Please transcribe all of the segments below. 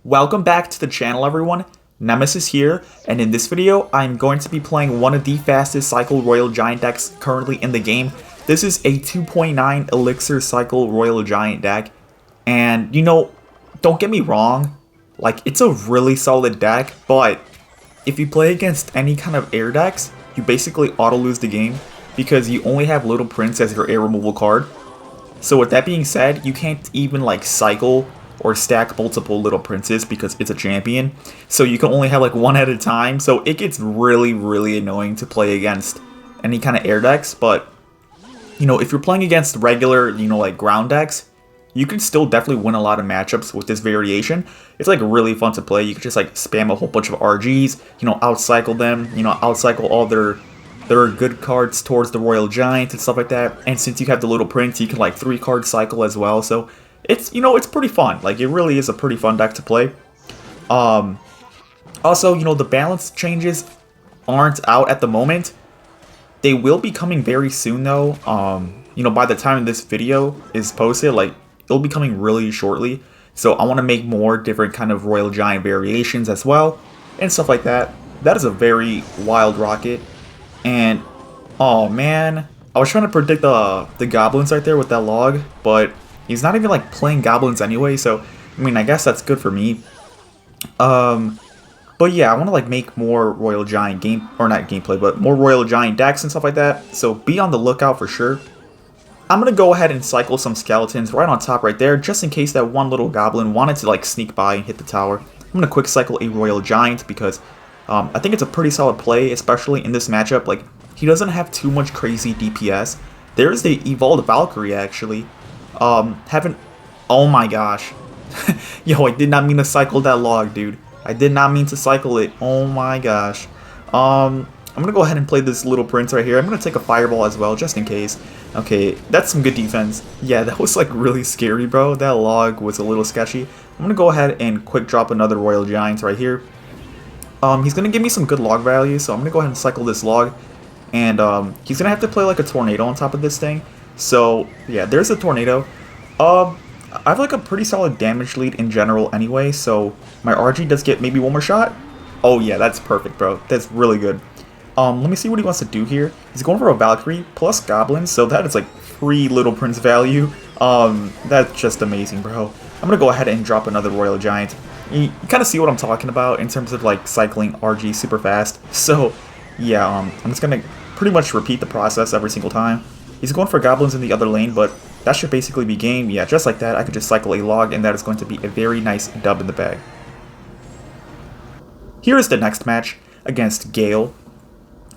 Welcome back to the channel, everyone. Nemesis here, and in this video, I'm going to be playing one of the fastest cycle Royal Giant decks currently in the game. This is a 2.9 Elixir cycle Royal Giant deck, and don't get me wrong, like, it's a really solid deck, but if you play against any kind of air decks, you basically auto-lose the game because you only have Little Prince as your air removal card. So with that being said, you can't even like cycle or stack multiple Little Princes because it's a champion. So you can only have like one at a time. So it gets really annoying to play against any kind of air decks. But, if you're playing against regular, like ground decks, you can still definitely win a lot of matchups with this variation. It's like really fun to play. You can just like spam a whole bunch of RGs, outcycle them, outcycle all their good cards towards the Royal Giant and stuff like that. And since you have the Little Prince, you can like 3-card cycle as well. So it's it's pretty fun. Like, it really is a pretty fun deck to play. Also, the balance changes aren't out at the moment. They will be coming very soon though. By the time this video is posted, like, it'll be coming really shortly. So I want to make more different kind of Royal Giant variations as well and stuff like that. That is a very wild rocket. And oh man, I was trying to predict the goblins right there with that log, but he's not even like playing goblins anyway, so I mean, I guess that's good for me. But yeah, I want to like make more Royal Giant not gameplay, but more Royal Giant decks and stuff like that. So be on the lookout for sure. I'm gonna go ahead and cycle some skeletons right on top right there, just in case that one little goblin wanted to like sneak by and hit the tower. I'm gonna quick cycle a Royal Giant because I think it's a pretty solid play, especially in this matchup. Like, he doesn't have too much crazy DPS. There's the Evolved Valkyrie, actually. Oh my gosh. Yo, I did not mean to cycle that log, dude. I did not mean to cycle it. Oh my gosh. I'm gonna go ahead and play this Little Prince right here. I'm gonna take a Fireball as well, just in case. Okay, that's some good defense. Yeah, that was like really scary, bro. That log was a little sketchy. I'm gonna go ahead and quick drop another Royal Giant right here. He's going to give me some good log value, so I'm going to go ahead and cycle this log. And he's going to have to play like a tornado on top of this thing. So, yeah, there's a tornado. I have like a pretty solid damage lead in general anyway, so my RG does get maybe one more shot. Oh yeah, that's perfect, bro. That's really good. Let me see what he wants to do here. He's going for a Valkyrie plus Goblins, so that is like free Little Prince value. That's just amazing, bro. I'm going to go ahead and drop another Royal Giant. You kind of see what I'm talking about in terms of like cycling RG super fast. So yeah, I'm just gonna pretty much repeat the process every single time. He's going for goblins in the other lane, but that should basically be game. Yeah, just like that, I could just cycle a log, and that is going to be a very nice dub in the bag. Here is the next match against Gale.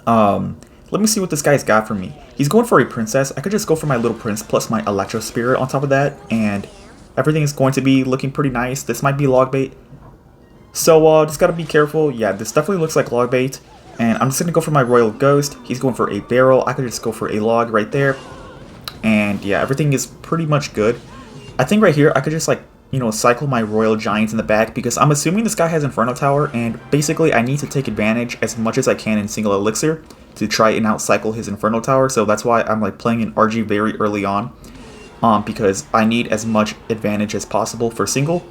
Let me see what this guy's got for me. He's going for a princess. I could just go for my Little Prince plus my Electro Spirit on top of that, and everything is going to be looking pretty nice. This might be log bait. So, just gotta be careful. Yeah, this definitely looks like log bait. And I'm just gonna go for my Royal Ghost. He's going for a barrel. I could just go for a log right there. And yeah, everything is pretty much good. I think right here, I could just like, cycle my Royal Giants in the back because I'm assuming this guy has Inferno Tower. And basically, I need to take advantage as much as I can in single Elixir to try and outcycle his Inferno Tower. So that's why I'm like playing an RG very early on. Because I need as much advantage as possible for single.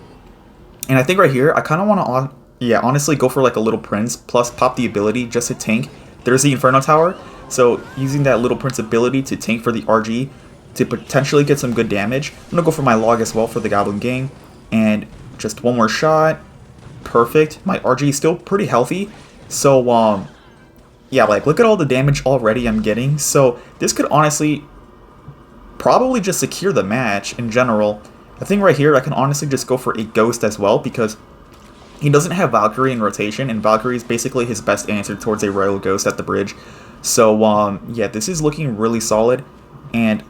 And I think right here, I kind of want to, honestly go for like a Little Prince, plus pop the ability just to tank. There's the Inferno Tower, so using that Little Prince ability to tank for the RG to potentially get some good damage. I'm going to go for my log as well for the Goblin Gang. And just one more shot. Perfect. My RG is still pretty healthy. So, yeah, like, look at all the damage already I'm getting. So, this could honestly probably just secure the match in general. I think right here I can honestly just go for a Ghost as well because he doesn't have Valkyrie in rotation, and Valkyrie is basically his best answer towards a Royal Ghost at the bridge. So yeah, this is looking really solid, and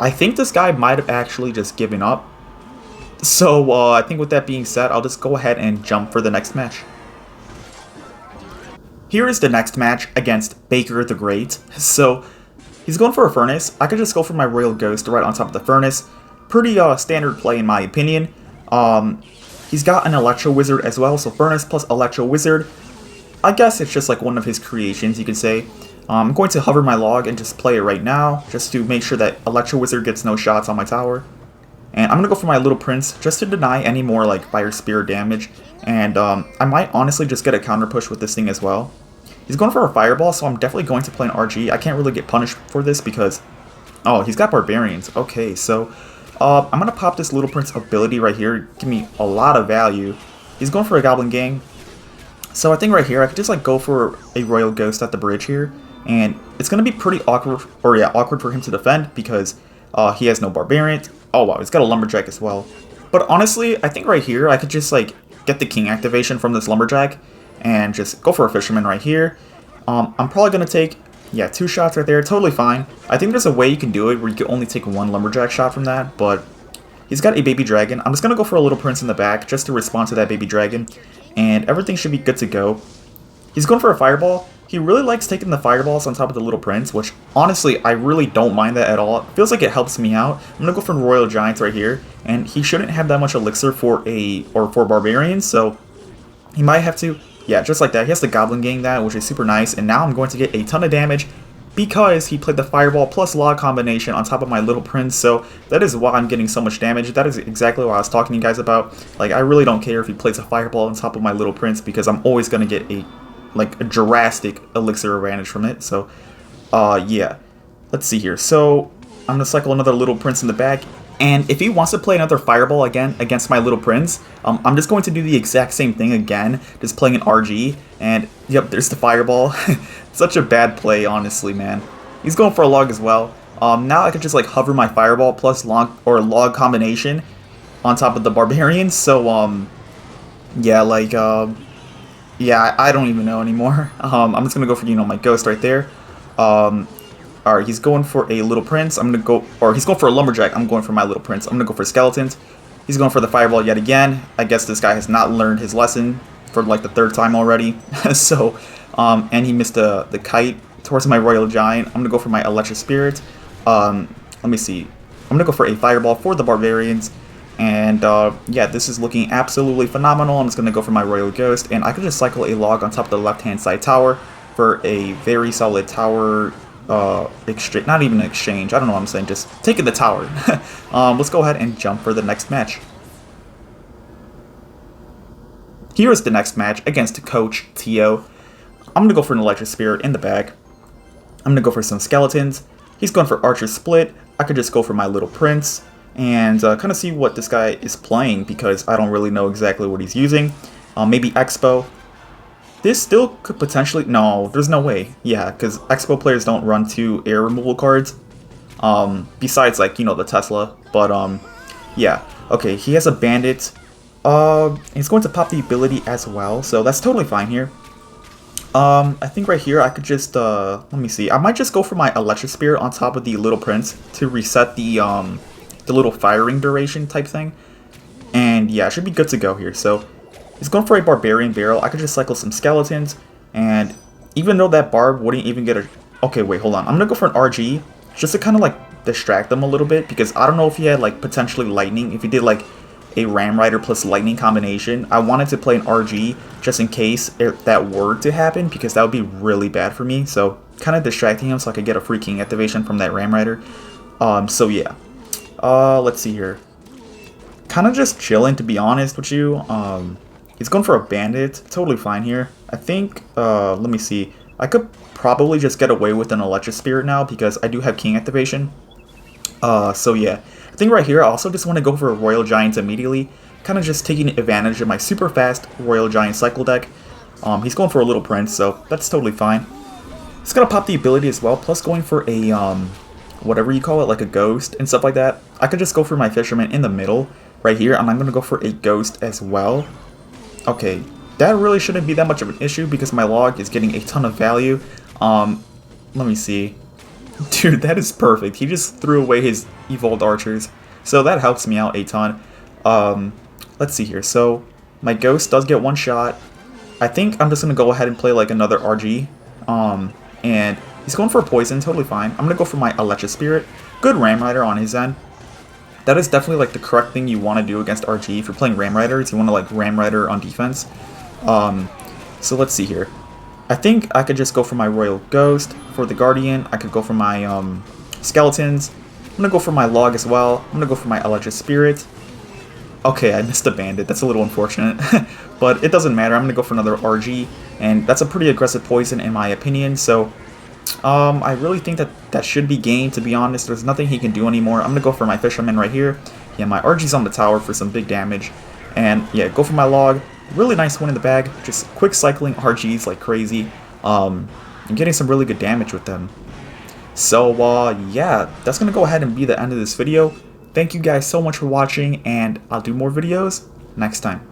I think this guy might have actually just given up. So I think with that being said, I'll just go ahead and jump for the next match. Here is the next match against Baker the Great. So he's going for a Furnace. I could just go for my Royal Ghost right on top of the Furnace. Pretty standard play in my opinion. He's got an Electro Wizard as well, so Furnace plus Electro Wizard. I guess it's just like one of his creations, you could say. I'm going to hover my log and just play it right now, just to make sure that Electro Wizard gets no shots on my tower. And I'm going to go for my Little Prince just to deny any more like Fire Spirit damage. And I might honestly just get a counter push with this thing as well. He's going for a Fireball, so I'm definitely going to play an RG. I can't really get punished for this because... Oh, he's got Barbarians. Okay, so I'm going to pop this Little Prince ability right here. Give me a lot of value. He's going for a Goblin Gang. So I think right here I could just like go for a Royal Ghost at the bridge here. And it's going to be pretty awkward, or yeah, awkward for him to defend because he has no Barbarian. Oh wow, he's got a Lumberjack as well. But honestly, I think right here I could just like get the King activation from this Lumberjack and just go for a Fisherman right here. I'm probably going to take, yeah, 2 shots right there. Totally fine. I think there's a way you can do it where you can only take 1 Lumberjack shot from that, but he's got a Baby Dragon. I'm just going to go for a Little Prince in the back just to respond to that Baby Dragon, and everything should be good to go. He's going for a Fireball. He really likes taking the Fireballs on top of the Little Prince, which honestly, I really don't mind that at all. It feels like it helps me out. I'm going to go for Royal Giants right here, and he shouldn't have that much Elixir for Barbarians, so he might have to, yeah, just like that. He has the Goblin Gang that, which is super nice, and now I'm going to get a ton of damage because he played the Fireball plus Log combination on top of my Little Prince, so that is why I'm getting so much damage. That is exactly what I was talking to you guys about. Like, I really don't care if he plays a Fireball on top of my Little Prince because I'm always going to get a drastic Elixir advantage from it. So, yeah. Let's see here. So, I'm going to cycle another Little Prince in the back. And if he wants to play another Fireball again against my Little Prince, I'm just going to do the exact same thing again. Just playing an RG. And, yep, there's the Fireball. Such a bad play, honestly, man. He's going for a Log as well. Now I could just, like, hover my Fireball plus Log combination on top of the Barbarians. So, yeah, like, yeah, I don't even know anymore. I'm just going to go for, you know, my Ghost right there. Alright, he's going for a Little Prince. I'm going to go, or he's going for a Lumberjack. I'm going for my Little Prince. I'm going to go for Skeletons. He's going for the Fireball yet again. I guess this guy has not learned his lesson for like the 3rd time already. So, and he missed the Kite towards my Royal Giant. I'm going to go for my Electric Spirit. Let me see. I'm going to go for a Fireball for the Barbarians. And, yeah, this is looking absolutely phenomenal. I'm just going to go for my Royal Ghost. And I could just cycle a Log on top of the left-hand side tower for a very solid tower exchange. Not even an exchange. I don't know what I'm saying. Just taking the tower. Let's go ahead and jump for the next match. Here is the next match against Coach Tio. I'm going to go for an Electric Spirit in the back. I'm going to go for some Skeletons. He's going for Archer Split. I could just go for my Little Prince and kind of see what this guy is playing because I don't really know exactly what he's using. Maybe Expo. This still could potentially... No, there's no way. Yeah, because Expo players don't run 2 air removal cards. Besides, like, you know, the Tesla. But, yeah. Okay, he has a Bandit. He's going to pop the ability as well, so that's totally fine here. I think right here I could just, let me see. I might just go for my Electric Spirit on top of the Little Prince to reset the little firing duration type thing. And, yeah, it should be good to go here, so... He's going for a Barbarian Barrel. I could just cycle some Skeletons, and even though that Barb wouldn't even get a... Okay, wait, hold on. I'm going to go for an RG, just to kind of, like, distract them a little bit, because I don't know if he had, like, potentially Lightning. If he did, like, a Ram Rider plus Lightning combination, I wanted to play an RG just in case that were to happen, because that would be really bad for me. So, kind of distracting him so I could get a free King activation from that Ram Rider. So, yeah. Let's see here. Kind of just chilling, to be honest with you. He's going for a Bandit. Totally fine here. I think, let me see. I could probably just get away with an Electric Spirit now because I do have King activation. So yeah. I think right here I also just want to go for a Royal Giant immediately. Kind of just taking advantage of my super fast Royal Giant cycle deck. He's going for a Little Prince, so that's totally fine. He's going to pop the ability as well, plus going for a, whatever you call it, like a Ghost and stuff like that. I could just go for my Fisherman in the middle right here, and I'm going to go for a Ghost as well. Okay, that really shouldn't be that much of an issue because my Log is getting a ton of value. Let me see. Dude, that is perfect. He just threw away his Evolved Archers. So that helps me out a ton. Let's see here. So, my Ghost does get 1 shot. I think I'm just going to go ahead and play like another RG. And he's going for a Poison, totally fine. I'm going to go for my Electric Spirit. Good Ram Rider on his end. That is definitely like the correct thing you want to do against RG. If you're playing Ram Riders, you want to like Ram Rider on defense. So let's see here. I think I could just go for my Royal Ghost for the Guardian. I could go for my Skeletons. I'm gonna go for my log as well. I'm gonna go for my electric spirit. Okay, I missed the bandit. That's a little unfortunate, but it doesn't matter. I'm gonna go for another RG, and that's a pretty aggressive poison in my opinion. So, I really think that that should be game. To be honest, there's nothing he can do anymore. I'm gonna go for my fisherman right here. Yeah, my RG's on the tower for some big damage, and yeah, go for my log. Really nice one in the bag. Just quick cycling RGs like crazy. And getting some really good damage with them. So, yeah, that's gonna go ahead and be the end of this video. Thank you guys so much for watching, and I'll do more videos next time.